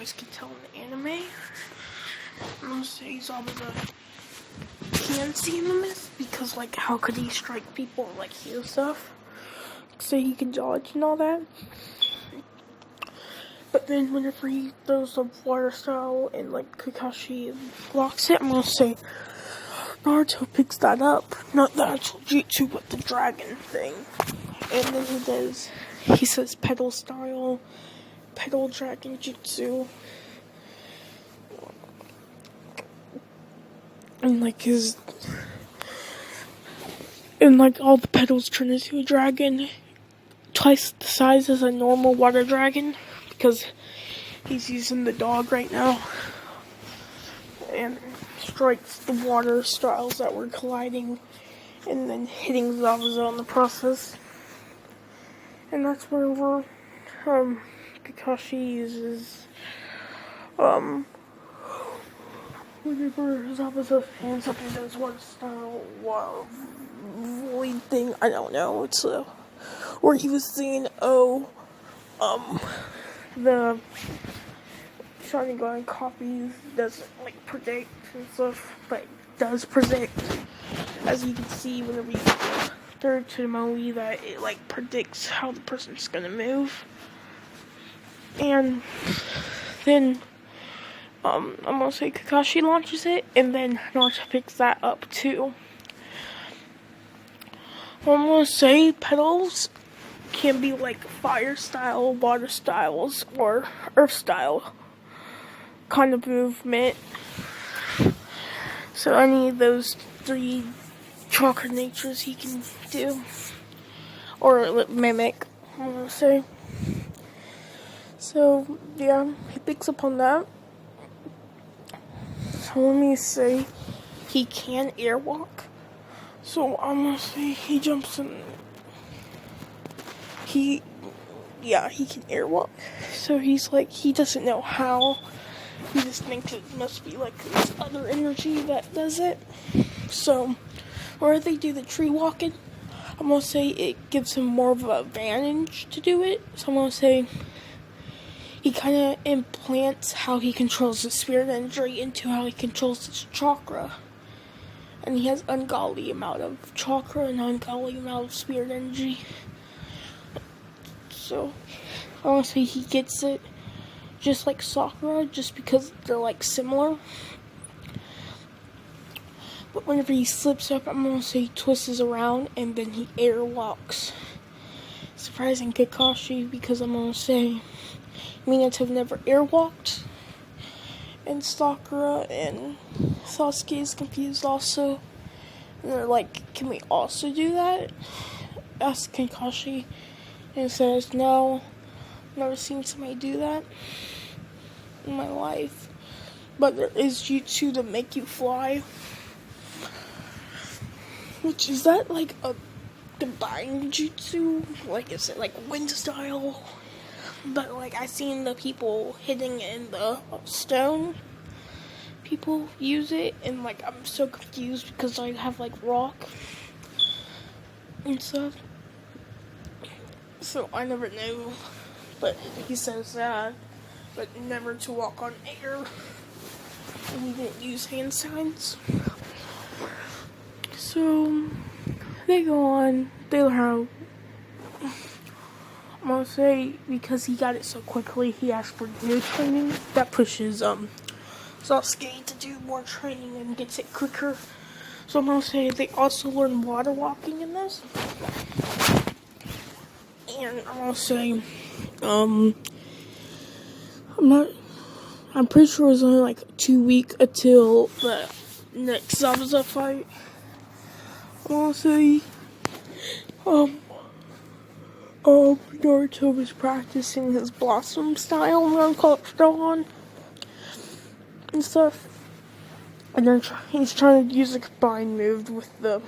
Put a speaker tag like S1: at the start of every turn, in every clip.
S1: guys can tell in the anime, I'm gonna say Zabuza can see in the mist because, like, how could he strike people and, like, hear stuff? So he can dodge and all that. But then whenever he throws the water style and, like, Kakashi blocks it, I'm gonna say Naruto picks that up. Not the actual jutsu, but the dragon thing. And then he says pedal style, pedal dragon jutsu. And like all the petals turn into a dragon, twice the size as a normal water dragon, because he's using the dog right now, and strikes the water styles that were colliding, and then hitting Zabuza in the process. And that's whenever Kakashi uses whenever Zabuza hands up and does one style void thing, I don't know, it's where he was saying, the Sharingan copies doesn't, like, predict and stuff, but it does predict, as you can see whenever you third to the Maui, that it, like, predicts how the person's gonna move. And then I'm gonna say Kakashi launches it, and then Naruto picks that up too. I'm gonna say petals can be like fire style, water styles, or earth style kind of movement. So any of those three chakra natures he can do, or mimic, I'm gonna say. So yeah, he picks up on that. So let me say he can airwalk. So I'm gonna say he jumps in. He can airwalk. So he's like, he doesn't know how. He just thinks it must be like this other energy that does it. So, or they do the tree walking, I'm gonna say it gives him more of an advantage to do it. So I'm gonna say he kind of implants how he controls the spirit energy into how he controls his chakra. And he has ungodly amount of chakra and ungodly amount of spirit energy. So, honestly, he gets it just like Sakura, just because they're, like, similar. But whenever he slips up, I'm gonna say he twists around and then he airwalks. Surprising Kakashi, because I'm gonna say Minato have never airwalked, and Sakura and Sasuke is confused also, and they're like, can we also do that? Ask Kakashi, and he says, no, never seen somebody do that in my life, but there is jutsu to make you fly, which is that like a divine jutsu, like is it like wind style? But, like, I seen the people hitting in the stone. People use it, and, like, I'm so confused because I have, like, rock and stuff. So I never knew. But he says that, but never to walk on air. And he didn't use hand signs. So they go on. They learn how. I'm gonna say, because he got it so quickly, he asked for new training. That pushes Sasuke to do more training and gets it quicker. So I'm gonna say they also learn water walking in this. And I'm gonna say, I'm pretty sure it was only like 2 weeks until the next Zabuza fight. I'm gonna say, Naruto was practicing his blossom style around Dawn and stuff. And then he's trying to use a combined move with the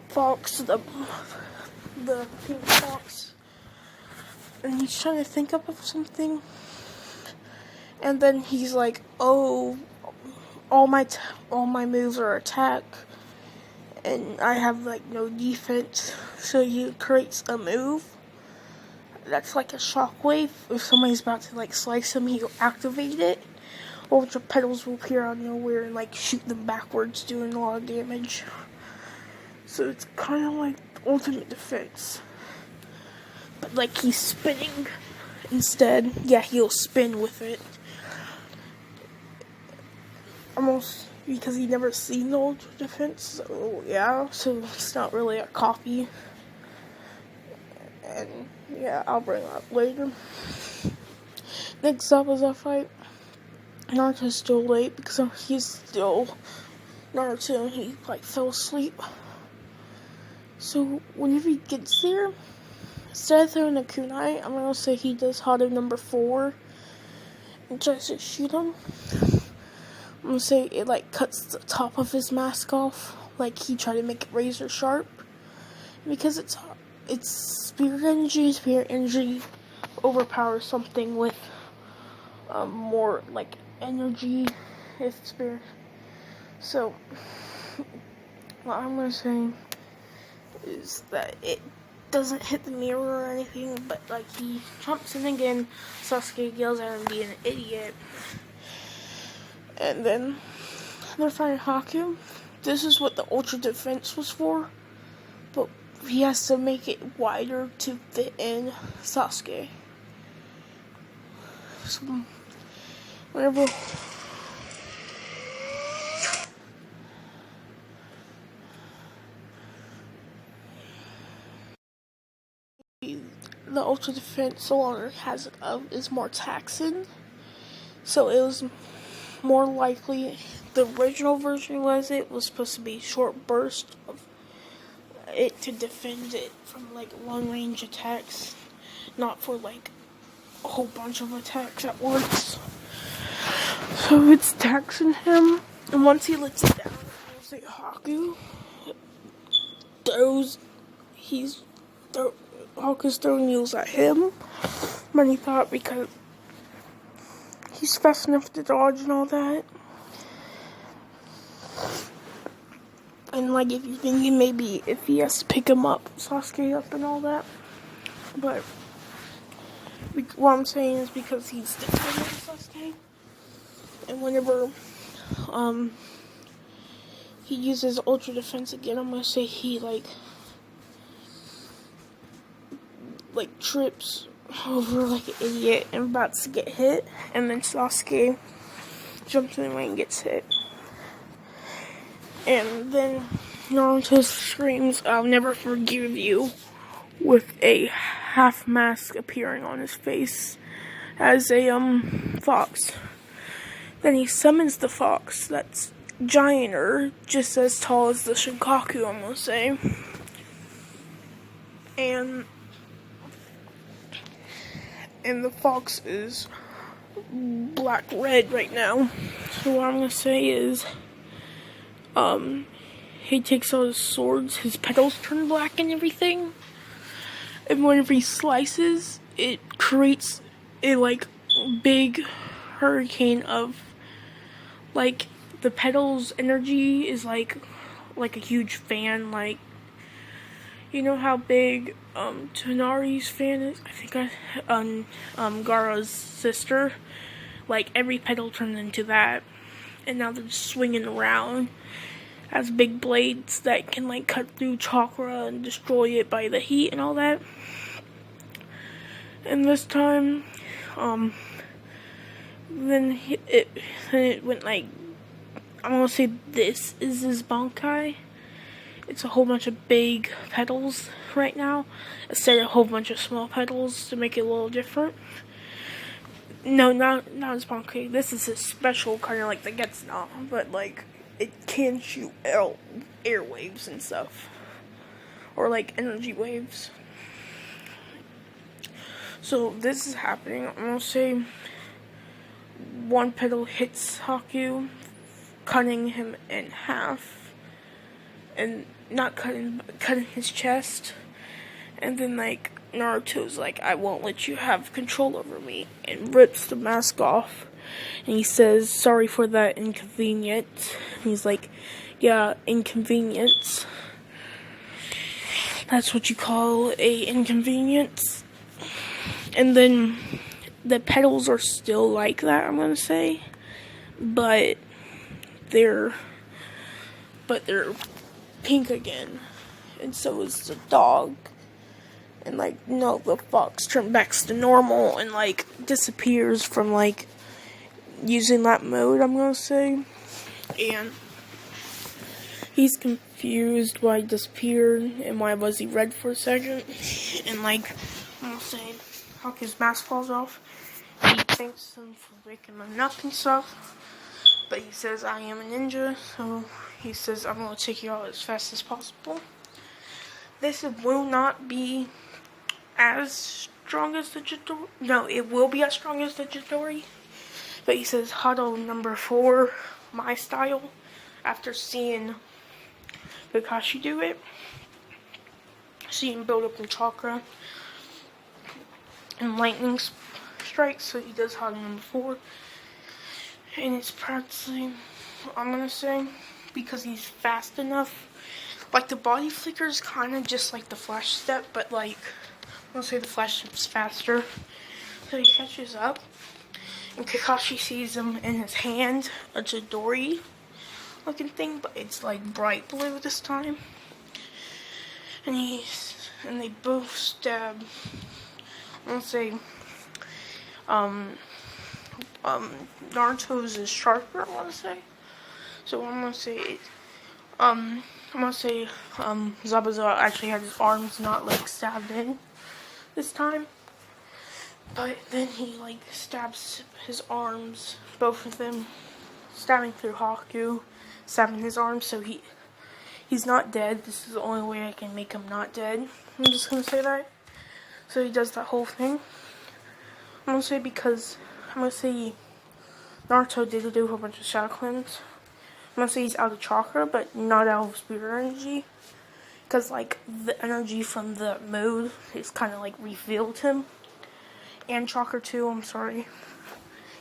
S1: fox, the pink fox. And he's trying to think up of something. And then he's like, oh, all my moves are attack. And I have, like, no defense. So he creates a move. that's like a shockwave. If somebody's about to like slice him, he'll activate it. Ultra petals will appear out of nowhere and like shoot them backwards, doing a lot of damage. So it's kind of like ultimate defense. But like he's spinning instead. Yeah, he'll spin with it. Almost because he never seen the ultra defense. So yeah, so it's not really a copy. And yeah, I'll bring it up later. Next up is a fight. Naruto's still late because he's still Naruto and he like fell asleep. So whenever he gets there, instead of throwing a kunai, I'm gonna say he does Hado number 4 and tries to shoot him. I'm gonna say it like cuts the top of his mask off, like he tried to make it razor sharp. Because it's spirit energy overpowers something with more like energy. It's spirit. So what I'm gonna say is that it doesn't hit the mirror or anything, but like he jumps in again. Sasuke yells at him being an idiot, and then they're fighting Haku. This is what the ultra defense was for, but he has to make it wider to fit in Sasuke. So whenever the ultra defense no longer has it up, is more taxing. So it was more likely, the original version was supposed to be short burst of it to defend it from like long range attacks, not for like a whole bunch of attacks at once. So it's taxing him, and once he lets it down, I'll say Haku Haku's throwing needles at him. Money thought because he's fast enough to dodge and all that. And like if you're thinking maybe if he has to pick him up, Sasuke up and all that. But what I'm saying is because he's defending Sasuke. And whenever he uses ultra defense again, I'm gonna say he like trips over like an idiot and about to get hit, and then Sasuke jumps in the way and gets hit. And then Naruto screams, "I'll never forgive you," with a half mask appearing on his face as a fox. Then he summons the fox that's giant, or just as tall as the Shinkaku, I'm gonna say. And the fox is black-red right now. So what I'm gonna say is, he takes out his swords, his petals turn black and everything. And whenever he slices, it creates a like big hurricane of like the petals energy is like a huge fan, like you know how big Tonari's fan is? I think Gaara's sister. Like every petal turns into that, and now they're just swinging around as big blades that can like cut through chakra and destroy it by the heat and all that. And this time, then it went like, I'm gonna say this is his Bankai. It's a whole bunch of big petals right now, instead of a whole bunch of small petals to make it a little different. No, not his Bankai. This is his special kind of like the Getsuno, but like it can shoot air waves and stuff, or like energy waves. So this is happening. I'm gonna say one petal hits Haku, cutting him in half, and not cutting his chest. And then like Naruto's like, "I won't let you have control over me," and rips the mask off. And he says, "Sorry for that inconvenience." And he's like, "Yeah, inconvenience. That's what you call a inconvenience." And then the petals are still like that, I'm gonna say, but they're pink again, and so is the dog. And like, no, the fox turns back to normal and like disappears from like using that mode, I'm gonna say. And he's confused why he disappeared and why was he red for a second. And like, I'm gonna say, how his mask falls off. He thanks him for waking him up and stuff. But he says, I am a ninja, so he says, I'm gonna take you out as fast as possible. This will not be as strong as the Jidori. No, it will be as strong as the Jidori. But he says, huddle number 4, my style, after seeing Kakashi do it. Seeing build up in chakra and lightning strikes, so he does huddle number 4. And it's practically, I'm gonna say, because he's fast enough. Like the body flicker is kind of just like the flash step, but like, I'm gonna say the flash step's faster. So he catches up, and Kakashi sees him in his hand, a Chidori looking thing, but it's like bright blue this time. And they both stab. I'm gonna say, Naruto's is sharper, I wanna say. So I'm gonna say, Zabuza actually had his arms not like stabbed in this time. But then he like stabs his arms, both of them, stabbing through Haku, stabbing his arms, so he's not dead. This is the only way I can make him not dead. I'm just gonna say that. So he does that whole thing. I'm gonna say Naruto did do a whole bunch of shadow cleanse. I'm gonna say he's out of chakra, but not out of spirit energy. Because, like, the energy from the mode is kind of, like, revealed him. And chakra, too, I'm sorry.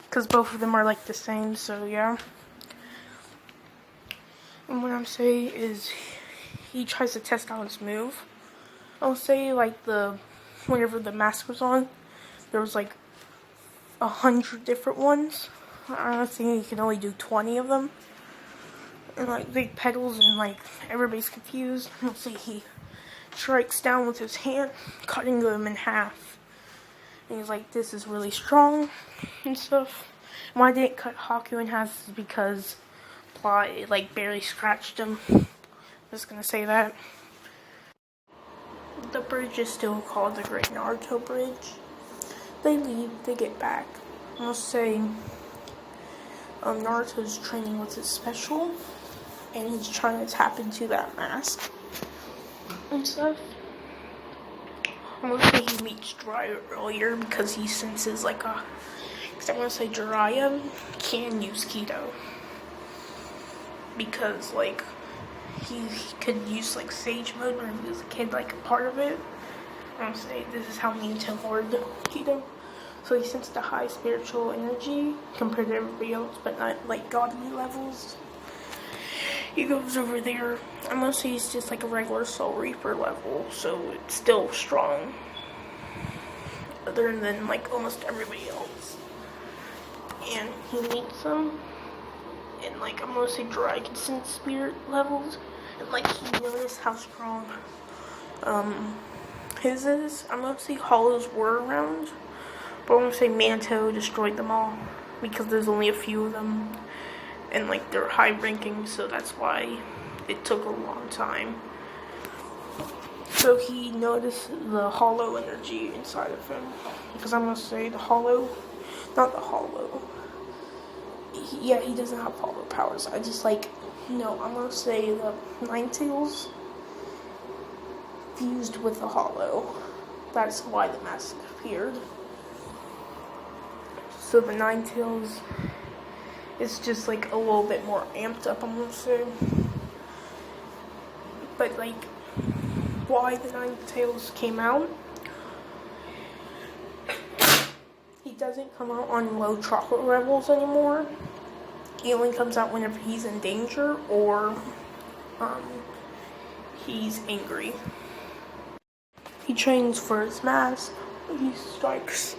S1: Because both of them are, like, the same, so, yeah. And what I'm saying is, he tries to test out his move. I'll say, like, whenever the mask was on, there was, like, 100 different ones. I think he can only do 20 of them. And like big petals, and like everybody's confused. Let's see, he strikes down with his hand, cutting them in half. And he's like, this is really strong and stuff. Why I didn't cut Haku in half is because it like barely scratched him. Just gonna say that. The bridge is still called the Great Naruto Bridge. They leave, they get back. I'll say Naruto's training with his special, and he's trying to tap into that mask and stuff. I'm gonna say he meets Jiraiya earlier because he senses like because I'm gonna say Jiraiya can use Keto. Because like he could use like Sage mode when he was a kid, like a part of it. I'm gonna say this is how me and Tim learned Keto. So he sensed the high spiritual energy compared to everybody else, but not like godly levels. He goes over there. I'm gonna say he's just like a regular Soul Reaper level, so it's still strong. Other than like almost everybody else. And he meets him. And like I'm gonna say Dragon Sense spirit levels. And like he noticed how strong his is. I'm gonna say Hollows were around. But I'm gonna say Manto destroyed them all. Because there's only a few of them. And like they're high ranking, so that's why it took a long time. So he noticed the hollow energy inside of him. Because I'm gonna say the hollow, not the hollow. He doesn't have hollow powers. I'm gonna say the Ninetales fused with the hollow. That's why the mask appeared. So the Ninetales is just like a little bit more amped up, I'm gonna say. But like, why the Ninetales came out? He doesn't come out on low chocolate levels anymore. He only comes out whenever he's in danger or he's angry. He trains for his mask, he strikes